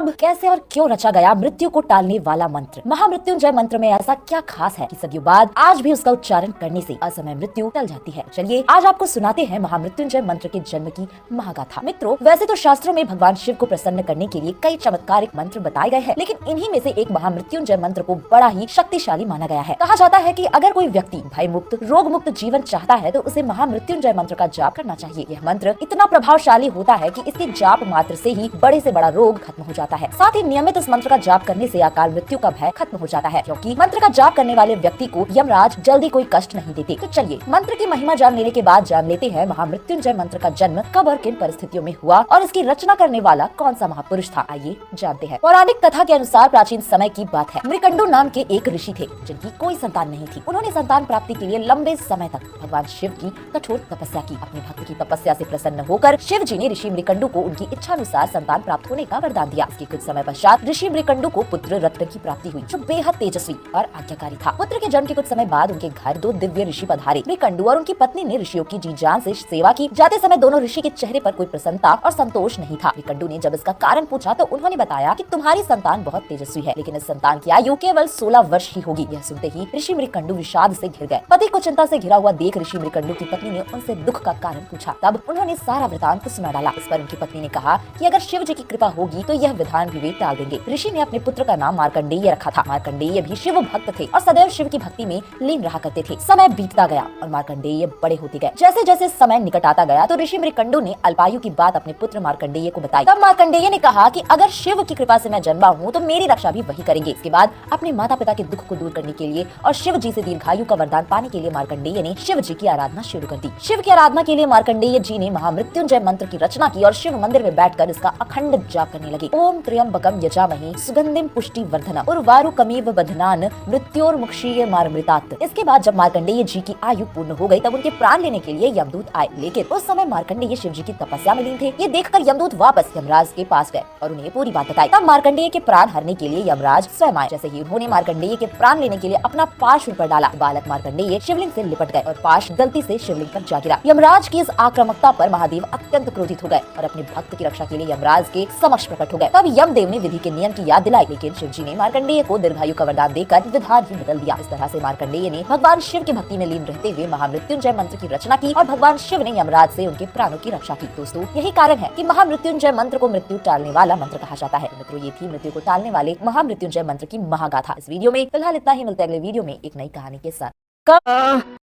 कब, कैसे और क्यों रचा गया मृत्यु को टालने वाला मंत्र? महामृत्युंजय मंत्र में ऐसा क्या खास है कि सदियों बाद आज भी उसका उच्चारण करने से असमय मृत्यु टल जाती है? चलिए आज आपको सुनाते हैं महामृत्युंजय मंत्र के जन्म की महागाथा। मित्रों, वैसे तो शास्त्रों में भगवान शिव को प्रसन्न करने के लिए कई चमत्कारिक मंत्र बताए गए हैं, लेकिन इन्हीं में से एक महामृत्युंजय मंत्र को बड़ा ही शक्तिशाली माना गया है। कहा जाता है कि अगर कोई व्यक्ति भय मुक्त, रोग मुक्त जीवन चाहता है तो उसे महामृत्युंजय मंत्र का जाप करना चाहिए। यह मंत्र इतना प्रभावशाली होता है कि इसके जाप मात्र से ही बड़े से बड़ा रोग खत्म हो जाता है। साथ ही नियमित इस मंत्र का जाप करने से अकाल मृत्यु का भय खत्म हो जाता है, क्योंकि मंत्र का जाप करने वाले व्यक्ति को यमराज जल्दी कोई कष्ट नहीं देते। तो चलिए मंत्र की महिमा जान लेने के बाद जान लेते हैं महामृत्युंजय मंत्र का जन्म कब और किन परिस्थितियों में हुआ और इसकी रचना करने वाला कौन सा महापुरुष था। आइए जानते हैं। पौराणिक कथा के अनुसार प्राचीन समय की बात है। मृकंडु नाम के एक ऋषि थे जिनकी कोई संतान नहीं थी। उन्होंने संतान प्राप्ति के लिए लंबे समय तक भगवान शिव की कठोर तपस्या की। अपने भक्त की तपस्या से प्रसन्न होकर शिव जी ने ऋषि मृकंडु को उनकी इच्छानुसार संतान प्राप्त होने का वरदान दिया। इसके कुछ समय पश्चात ऋषि मृकंडु को पुत्र रत्न की प्राप्ति हुई, जो बेहद तेजस्वी और आज्ञाकारी था। पुत्र के जन्म के कुछ समय बाद उनके घर दो दिव्य ऋषि पधारे। मृकंडु और उनकी पत्नी ने ऋषियों की जी जान से सेवा की। जाते समय दोनों ऋषि के चेहरे पर कोई प्रसन्नता और संतोष नहीं था। मृकंडु ने जब इसका कारण पूछा तो उन्होंने बताया कि तुम्हारी संतान बहुत तेजस्वी है, लेकिन इस संतान की आयु केवल 16 वर्ष ही होगी। यह सुनते ही ऋषि मृकंडु विषाद से घिर गए। पति को चिंता से घिरा हुआ देख ऋषि मृकंडु की पत्नी ने उनसे दुख का कारण पूछा। तब उन्होंने सारा वृतांत सुना डाला। इस पर उनकी पत्नी ने कहा कि अगर शिव जी की कृपा होगी तो यह विधान भी वे टाल देंगे। ऋषि ने अपने पुत्र का नाम मार्कंडेय रखा था। मार्कंडेय भी शिव भक्त थे और सदैव शिव की भक्ति में लीन रहा करते थे। समय बीतता गया और मार्कंडेय बड़े होते गए। जैसे जैसे समय निकट आता गया तो ऋषि मृकंडु ने अल्पायु की बात अपने पुत्र मार्कंडेय को बताई। तब मार्कंडेय ने कहा कि अगर शिव की कृपा से मैं जन्मा हूँ तो मेरी रक्षा भी वही करेंगे। इसके बाद अपने माता पिता के दुख को दूर करने के लिए और शिव जी से दीर्घायु का वरदान पाने के लिए मार्कंडेय ने शिव जी की आराधना शुरू कर दी। शिव की आराधना के लिए मार्कंडेय जी ने महामृत्युंजय मंत्र की रचना की और शिव मंदिर में बैठकर इसका अखंड जाप करने लगे। ओम त्र्यंबकम यजामहे सुगंधिम पुष्टि वर्धनम उर्वारुकमिव बधनान मृत्योर्मुक्षीय मारमृतात्। इसके बाद जब मार्कंडेय जी की आयु पूर्ण हो गई तब उनके प्राण लेने के लिए यमदूत आए, लेकिन उस समय मार्कंडेय शिव जी की तपस्या में लीन थे। ये देखकर यमदूत वापस यमराज के पास गए और उन्हें पूरी बात बताई। तब मार्कंडेय के प्राण हरने के लिए यमराज स्वयं आए। जैसे ही उन्होंने मार्कंडेय के प्राण लेने के लिए अपना पाश उन पर डाला, बालक मार्कंडेय शिवलिंग से लिपट गए और पाश गलती से शिवलिंग पर जा गिरा। यमराज की इस आक्रामकता पर महादेव अत्यंत क्रोधित हो गए और अपने भक्त की रक्षा के लिए यमराज के समक्ष प्रकट हो गए। तब यमदेव ने विधि के नियम की याद दिलाई, लेकिन शिव जी ने मार्कंडेय को दीर्घायु का वरदान देकर विधान ही बदल दिया। इस तरह से मार्कंडेय ने भगवान शिव की भक्ति में लीन रहते हुए महामृत्युंजय मंत्र की रचना की और भगवान शिव ने यमराज से उनके प्राणों की रक्षा की। दोस्तों, यही कारण है कि महामृत्युंजय मंत्र को मृत्यु टालने वाला मंत्र कहा जाता है। मित्रों, ये थी मृत्यु को टालने वाले महामृत्युंजय मंत्र की महागाथा। इस वीडियो में फिलहाल इतना ही। मिलते हैं अगले वीडियो में एक नई कहानी के साथ।